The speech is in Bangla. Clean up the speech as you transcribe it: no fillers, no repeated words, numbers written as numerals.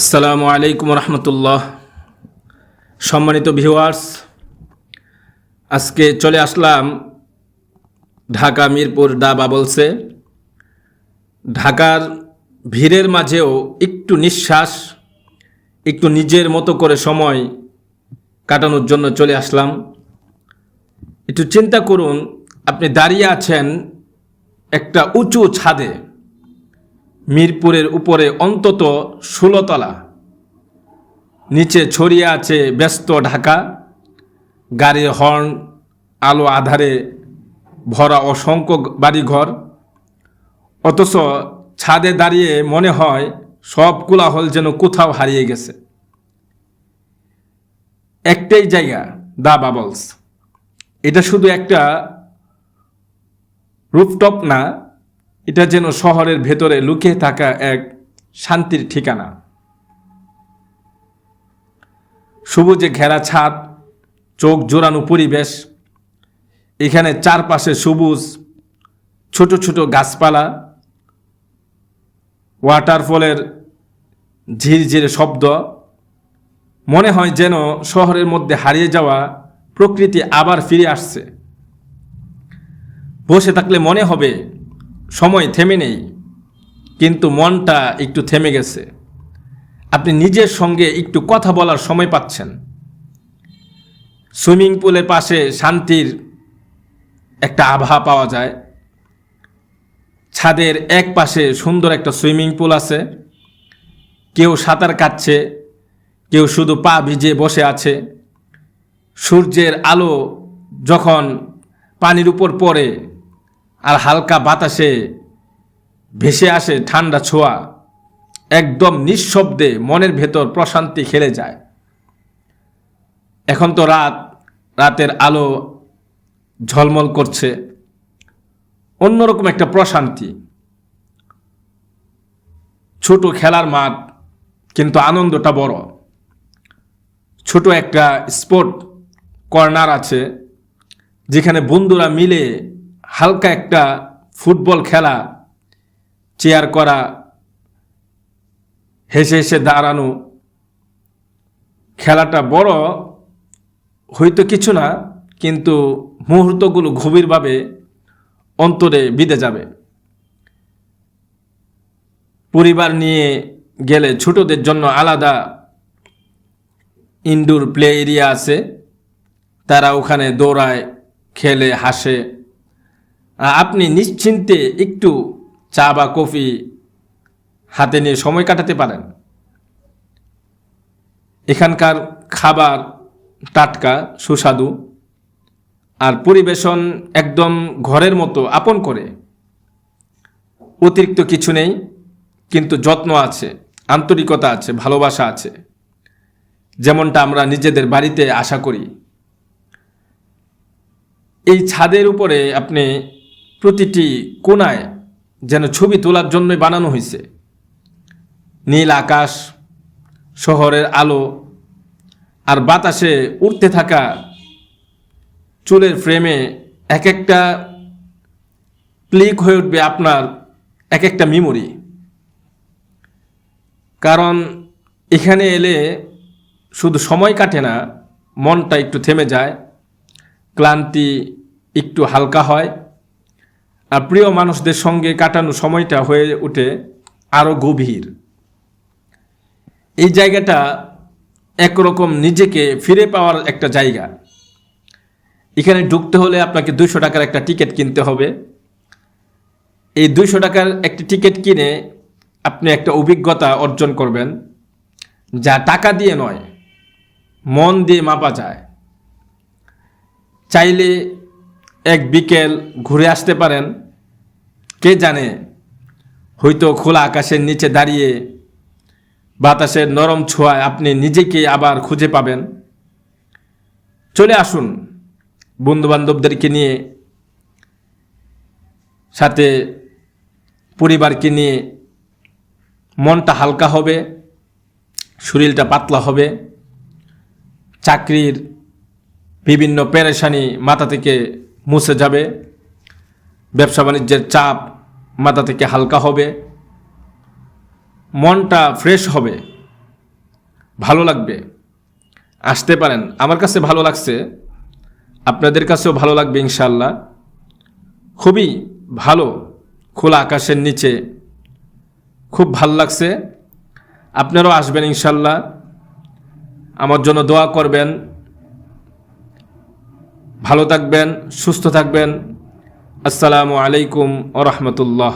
আসসালামু আলাইকুম রহমতুল্লাহ। সম্মানিত ভিউয়ার্স, আজকে চলে আসলাম ঢাকা মিরপুর দা বাবলসে। ঢাকার ভিড়ের মাঝেও একটু নিঃশ্বাস, একটু নিজের মতো করে সময় কাটানোর জন্য চলে আসলাম। একটু চিন্তা করুন, আপনি দাঁড়িয়ে আছেন একটা উঁচু ছাদে, মিরপুরের উপরে অন্তত 16 তলা, নিচে ছড়িয়ে আছে ব্যস্ত ঢাকা, গাড়ির হর্ন, আলো আধারে ভরা অসংখ্য বাড়িঘর। অথচ ছাদে দাঁড়িয়ে মনে হয় সব কোলাহল যেন কোথাও হারিয়ে গেছে। একটাই জায়গা, দা বাবলস। এটা শুধু একটা রুফটপ না, এটা যেন শহরের ভেতরে লুকিয়ে থাকা এক শান্তির ঠিকানা। সবুজে ঘেরা ছাদ, চোখ জোড়ানো পরিবেশ। এখানে চারপাশে সবুজ, ছোট ছোট গাছপালা, ওয়াটারফলের ঝিরঝিরে শব্দ। মনে হয় যেন শহরের মধ্যে হারিয়ে যাওয়া প্রকৃতি আবার ফিরে আসছে। বসে থাকলে মনে হবে সময় থেমে নেই, কিন্তু মনটা একটু থেমে গেছে। আপনি নিজের সঙ্গে একটু কথা বলার সময় পাচ্ছেন। সুইমিং পুলের পাশে শান্তির একটা আভা পাওয়া যায়। ছাদের এক পাশে সুন্দর একটা সুইমিং পুল আছে। কেউ সাঁতার কাটছে, কেউ শুধু পা ভিজিয়ে বসে আছে। সূর্যের আলো যখন পানির উপর পড়ে আর হালকা বাতাসে ভেসে আসে ঠান্ডা ছোঁয়া, একদম নিঃশব্দে মনের ভেতর প্রশান্তি খেলে যায়। এখন তো রাতের আলো ঝলমল করছে, অন্যরকম একটা প্রশান্তি। ছোট খেলার মাঠ, কিন্তু আনন্দটা বড়। ছোট একটা স্পোর্ট কর্নার আছে, যেখানে বন্ধুরা মিলে হালকা একটা ফুটবল খেলা, চেয়ার করা, হেসে হেসে দাঁড়ানো। খেলাটা বড় হয়তো কিছু না, কিন্তু মুহূর্তগুলো গভীরভাবে অন্তরে বিঁধে যাবে। পরিবার নিয়ে গেলে ছোটদের জন্য আলাদা ইনডোর প্লে এরিয়া আছে। তারা ওখানে দৌড়ায়, খেলে, হাসে। আপনি নিশ্চিন্তে একটু চা বা কফি হাতে নিয়ে সময় কাটাতে পারেন। এখানকার খাবার টাটকা, সুস্বাদু, আর পরিবেশন একদম ঘরের মতো আপন করে। অতিরিক্ত কিছু নেই, কিন্তু যত্ন আছে, আন্তরিকতা আছে, ভালোবাসা আছে, যেমনটা আমরা নিজেদের বাড়িতে আশা করি। এই ছাদের উপরে আপনি প্রতিটি কোণায় যেন ছবি তোলার জন্যই বানানো হয়েছে। নীল আকাশ, শহরের আলো, আর বাতাসে উড়তে থাকা চুলের ফ্রেমে এক একটা ক্লিক হয়ে উঠবে আপনার এক একটা মেমোরি। কারণ এখানে এলে শুধু সময় কাটে না, মনটা একটু থেমে যায়, ক্লান্তি একটু হালকা হয়, আর প্রিয় মানুষদের সঙ্গে কাটানো সময়টা হয়ে ওঠে আরও গভীর। এই জায়গাটা একরকম নিজেকে ফিরে পাওয়ার একটা জায়গা। এখানে ঢুকতে হলে আপনাকে 200 টাকার একটা টিকিট কিনতে হবে। এই 200 টাকার একটি টিকিট কিনে আপনি একটা অভিজ্ঞতা অর্জন করবেন, যা টাকা দিয়ে নয়, মন দিয়ে মাপা যায়। চাইলে এক বিকেল ঘুরে আসতে পারেন। কে জানে, হয়তো খোলা আকাশের নিচে দাঁড়িয়ে বাতাসের নরম ছোঁয়ায় আপনি নিজেকে আবার খুঁজে পাবেন। চলে আসুন বন্ধুবান্ধবদেরকে নিয়ে, সাথে পরিবারকে নিয়ে। মনটা হালকা হবে, শরীরটা পাতলা হবে, চাকরির বিভিন্ন পেরেশানি মাথা থেকে মুছে যাবে, ব্যবসা বাণিজ্যের চাপ মাথা থেকে হালকা হবে, মনটা ফ্রেশ হবে। ভালো লাগবে, আসতে পারেন। আমার কাছে ভালো লাগছে, আপনাদের কাছেও ভালো লাগবে ইনশাআল্লাহ। খুবই ভালো, খোলা আকাশের নিচে খুব ভালো লাগছে। আপনারাও আসবেন ইনশাআল্লাহ, আমার জন্য দোয়া করবেন। ভালো থাকবেন, সুস্থ থাকবেন। আসসালামু আলাইকুম ওয়া রাহমাতুল্লাহ।